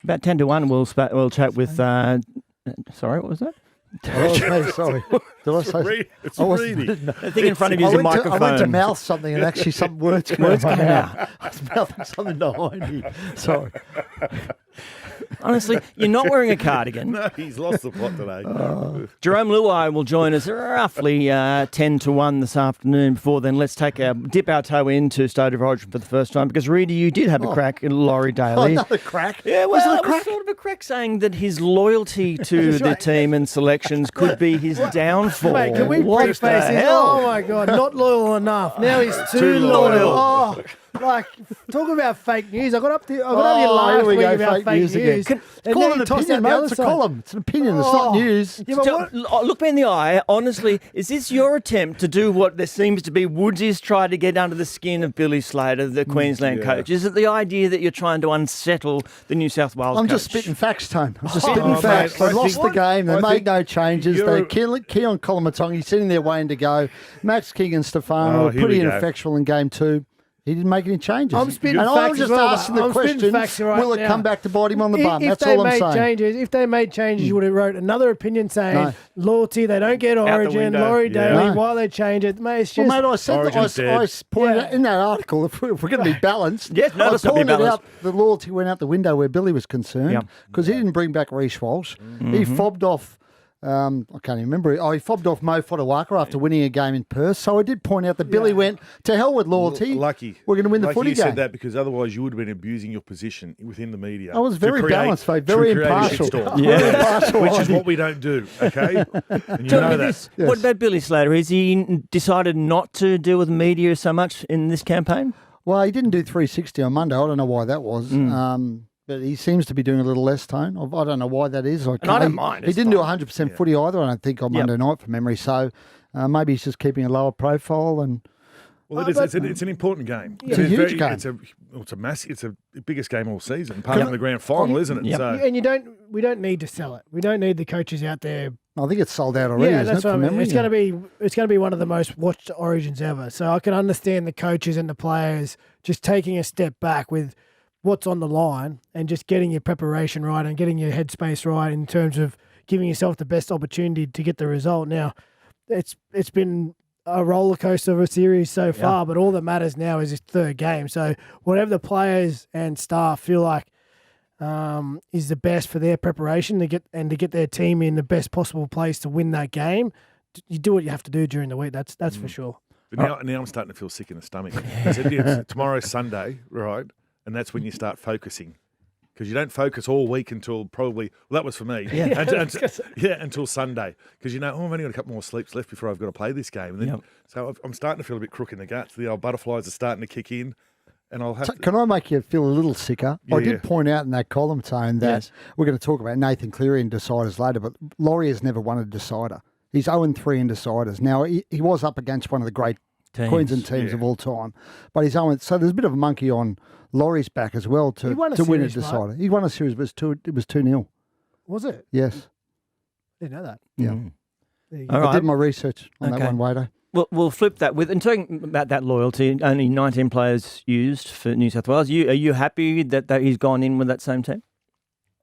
About 10 to 1, we'll chat with... sorry, what was that? Sorry. Did I say? It's reading. The thing in front of you is a microphone. I went to mouth something and actually some words came out. I was mouthing something behind you. Sorry. Honestly, you're not wearing a cardigan. No, he's lost the plot today. Jerome Luai will join us roughly 10 to 1 this afternoon. Before then, let's dip our toe into State of Origin for the first time, because, Reedy, you did have a crack at Laurie Daly. Another crack? Yeah, well, it was sort of a crack, saying that his loyalty to the team and selections could be his downfall. Mate, can we What preface the this? hell? Oh, my God, not loyal enough. Now he's too loyal. Oh, like, talking about fake news. I got up here last week about fake news. Again. And Call then it he an tossed opinion, out the mate. other It's a side. column. It's an opinion. It's not news. Yeah, but Look me in the eye. Honestly, is this your attempt to do what there seems to be Woodsy's tried to get under the skin of Billy Slater, the Queensland coach? Is it the idea that you're trying to unsettle the New South Wales coach? I'm just spitting facts, Tone. I'm just spitting facts. mate, They lost the game. They made no changes. you're- Keon Colomatongi sitting there waiting to go. Max Keegan-Stefano were here pretty we go. ineffectual in game 2. He didn't make any changes. I'm spitting and facts I'm as just well, asking but the I'm spitting question, facts right will it now. come back to bite him on the bum? If That's they all I'm made saying. if they made changes, you would have wrote another opinion saying No. loyalty, they don't get the Origin, window. Laurie Yeah. Daly, No. why they change it. Mate, it's Well, just... mate, I said Origin's I dead. pointed out in that article, if we're going to be balanced, Yes, no, I let's not be pointed balanced. out the loyalty went out the window where Billy was concerned because he didn't bring back Reece Walsh. He fobbed off, I can't even remember, he fobbed off Mo Fotuwaka after winning a game in Perth. So I did point out that Billy went, to hell with loyalty. Lucky. We're going to win the footy you game. said that because otherwise you would have been abusing your position within the media. I was to very create- balanced, mate, to very create a impartial. shitstorm. Very impartial. Which is what we don't do, okay? And you Tell know me that. this. What about Billy Slater? Has he decided not to deal with media so much in this campaign? Well, he didn't do 360 on Monday. I don't know why that was. But he seems to be doing a little less, Tone. I don't know why that is. I don't mind. He It's didn't do fine. 100% footy either, I don't think, on Monday night from memory. So maybe he's just keeping a lower profile. And Well, it's an important game. It's a huge game. It's a massive. It's the biggest game all season, apart from the grand final, isn't it? Yep. So And we don't need to sell it. We don't need the coaches out there. I think it's sold out already, isn't that's it, what I from mean. memory? It's going to be one of the most watched Origins ever. So I can understand the coaches and the players just taking a step back with what's on the line and just getting your preparation right and getting your headspace right in terms of giving yourself the best opportunity to get the result. Now, it's been a roller coaster of a series so far, but all that matters now is this third game. So whatever the players and staff feel like is the best for their preparation to get their team in the best possible place to win that game, you do what you have to do during the week. That's for sure. But now I'm starting to feel sick in the stomach. Tomorrow's Sunday, right? And that's when you start focusing. Because you don't focus all week until probably, well, that was for me. Until Sunday. Because I've only got a couple more sleeps left before I've got to play this game. And then, So I'm starting to feel a bit crook in the guts. The old butterflies are starting to kick in. And I'll have to... Can I make you feel a little sicker? I did point out in that column, Tone, that we're going to talk about Nathan Cleary and deciders later, but Laurie has never won a decider. He's 0-3 in deciders. Now, he was up against one of the great Queensland teams of all time, but he's 0. So there's a bit of a monkey on Laurie's back as well to win a series, decider. He won a series, but it was 2-0. Was it? Yes. I didn't know that. Yeah. There you go. I did my research on that one, Wado. Well, we'll flip that with, and talking about that loyalty, only 19 players used for New South Wales. Are you happy that he's gone in with that same team?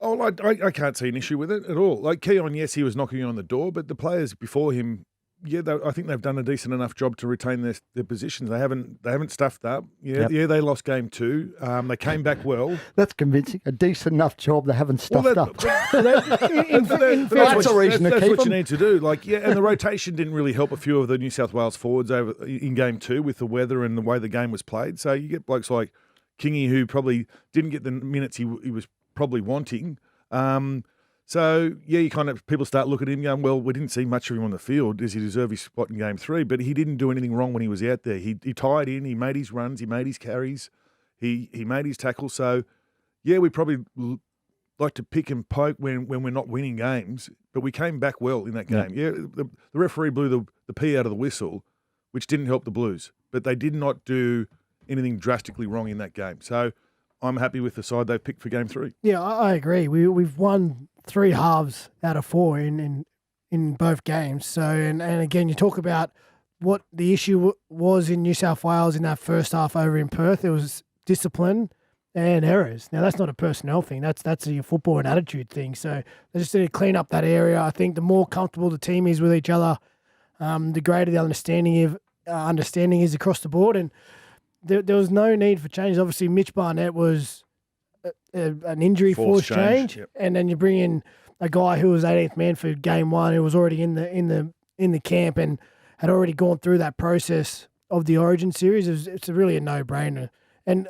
Oh, I can't see an issue with it at all. Like Keon, yes, he was knocking on the door, but the players before him, I think they've done a decent enough job to retain their positions. They haven't stuffed up. They lost game 2. They came back well. That's convincing. A decent enough job. They haven't stuffed up. That's a reason to keep That's what you need to do. And the rotation didn't really help a few of the New South Wales forwards over in game 2 with the weather and the way the game was played. So you get blokes like Kingy who probably didn't get the minutes he was probably wanting. You kind of, people start looking at him going, well, we didn't see much of him on the field. Does he deserve his spot in game 3? But he didn't do anything wrong when he was out there. He tied in, he made his runs, he made his carries, he made his tackles. So, we probably like to pick and poke when we're not winning games, but we came back well in that game. The referee blew the pee out of the whistle, which didn't help the Blues, but they did not do anything drastically wrong in that game. So I'm happy with the side they've picked for game 3. Yeah, I agree. We've won 3 halves out of 4 in both games. So, and again, you talk about what the issue was in New South Wales in that first half over in Perth. It was discipline and errors. Now, that's not a personnel thing. That's a football and attitude thing. So they just need to clean up that area. I think the more comfortable the team is with each other, the greater the understanding is across the board. And there was no need for change. Obviously, Mitch Barnett was an injury forced change. Yep. And then you bring in a guy who was 18th man for game one, who was already in the camp and had already gone through that process of the Origin series. It's really a no-brainer. And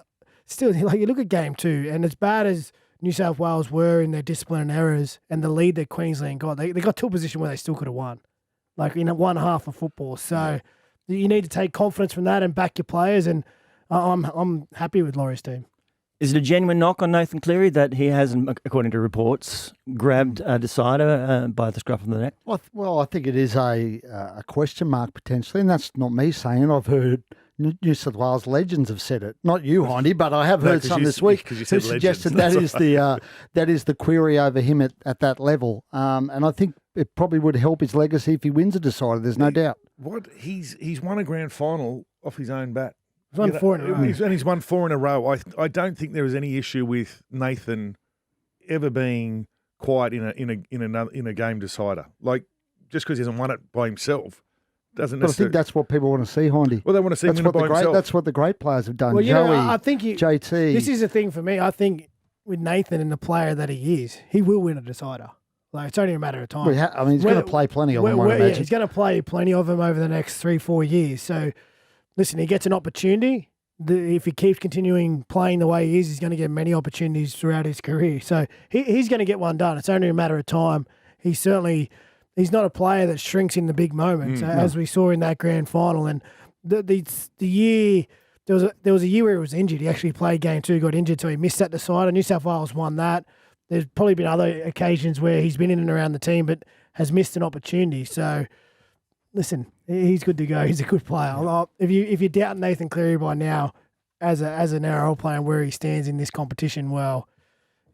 still, like, you look at game two, and as bad as New South Wales were in their discipline and errors and the lead that Queensland got, they got to a position where they still could have won, like in one half of football. So you need to take confidence from that and back your players. And I'm happy with Laurie's team. Is it a genuine knock on Nathan Cleary that he hasn't, according to reports, grabbed a decider by the scruff of the neck? Well, I think it is a question mark potentially, and that's not me saying it. I've heard New South Wales legends have said it. Not you, Hindy, but I have heard some this week who suggested that is the query over him at that level. And I think it probably would help his legacy if he wins a decider. There's no doubt. He's won a grand final off his own bat. He's won 4 in a row. He's won 4 in a row. I don't think there is any issue with Nathan ever being quiet in a game decider. Like, just because he hasn't won it by himself doesn't But I necessarily. think that's what people want to see, Hindy. Well, they want to see him win it by himself. That's what the great players have done. Well, Joey, I think JT. This is the thing for me. I think with Nathan and the player that he is, he will win a decider. Like, it's only a matter of time. He's going to play plenty of them, I imagine. He's going to play plenty of them over the next 3-4 years. So, listen, he gets an opportunity. If he keeps continuing playing the way he is, he's going to get many opportunities throughout his career. So he's going to get one done. It's only a matter of time. He's not a player that shrinks in the big moments, as we saw in that grand final. And the year there was a year where he was injured. He actually played game 2, got injured, so he missed that decider. New South Wales won that. There's probably been other occasions where he's been in and around the team, but has missed an opportunity. So, listen, he's good to go. He's a good player. If you doubt Nathan Cleary by now as an NRL player and where he stands in this competition, well,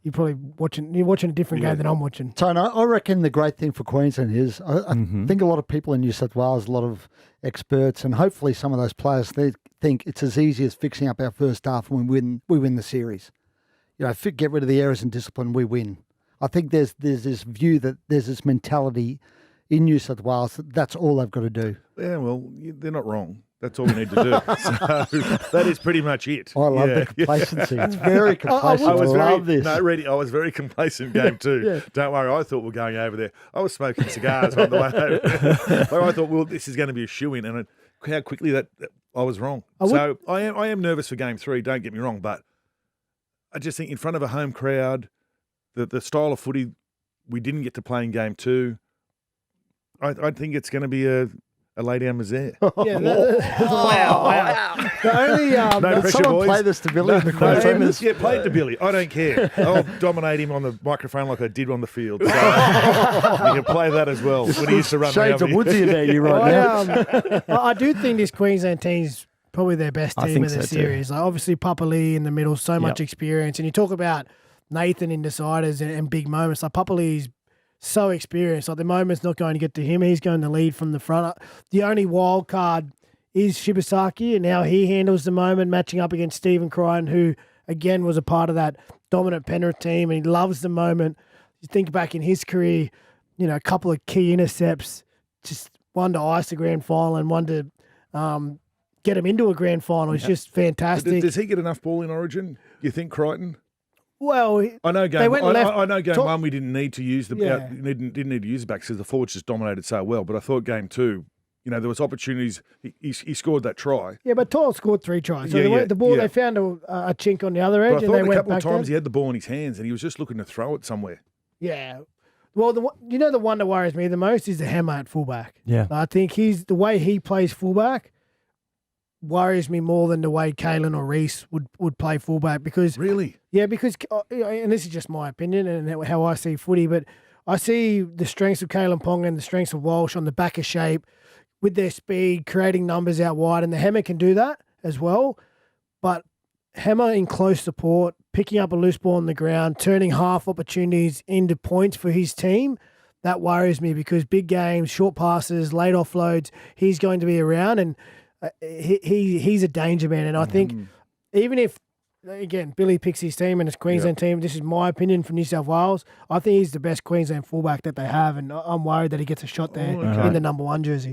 you're probably watching a different game than I'm watching. Tony, I reckon the great thing for Queensland is I think a lot of people in New South Wales, a lot of experts, and hopefully some of those players, they think it's as easy as fixing up our first half and we win the series. You know, get rid of the errors and discipline, we win. I think there's this view that there's this mentality in New South Wales that's all they've got to do. Yeah, well, they're not wrong. That's all we need to do. So that is pretty much it. I love the complacency. It's very complacent. I love this. No, Reddy, I was very complacent game 2. Don't worry, I thought we were going over there. I was smoking cigars on the way over. I thought, well, this is going to be a shoe-in, and how quickly that I was wrong. So I am nervous for game 3, don't get me wrong, but I just think in front of a home crowd, the style of footy we didn't get to play in game 2, I think it's going to be a lay down misère. Wow. The only No pressure, someone boys. play this to Billy in the Queensland. Yeah, play it to Billy. I don't care. I'll dominate him on the microphone like I did on the field. So you can play that as well. When he used to run Shades me of Woodsy about you right now. I do think this Queensland team's probably their best team of the series. Like, obviously, Papa Lee in the middle, so much experience. And you talk about Nathan in deciders and big moments. Like, Papa Lee's so experienced. Like, the moment's not going to get to him. He's going to lead from the front. The only wild card is Shibasaki, and now he handles the moment, matching up against Stephen Crichton, who, again, was a part of that dominant Penrith team, and he loves the moment. You think back in his career, you know, a couple of key intercepts, just one to ice the grand final and one to get him into a grand final. It's just fantastic. Does he get enough ball in Origin, you think, Crichton? Well, I know game. I know game top, 1 we didn't need to use didn't need to use the backs because the forwards just dominated so well. But I thought game 2, you know, there was opportunities. He scored that try. Yeah, but Toll scored 3 tries. So the ball, they found a chink on the other edge, But I and they thought went a couple back of times there. he had the ball in his hands and he was just looking to throw it somewhere. Yeah. Well, the one that worries me the most is the hammer at fullback. Yeah. I think the way he plays fullback worries me more than the way Kalen or Reese would play fullback because Really? Yeah, because and this is just my opinion and how I see footy, but I see the strengths of Kalen Ponga and the strengths of Walsh on the back of shape with their speed, creating numbers out wide, and the hammer can do that as well. But hammer in close support, picking up a loose ball on the ground, turning half opportunities into points for his team, that worries me because big games, short passes, late offloads, he's going to be around and he's a danger man. And I think even if again, Billy picks his team and his Queensland team. This is my opinion from New South Wales. I think he's the best Queensland fullback that they have, and I'm worried that he gets a shot there in the number 1 jersey.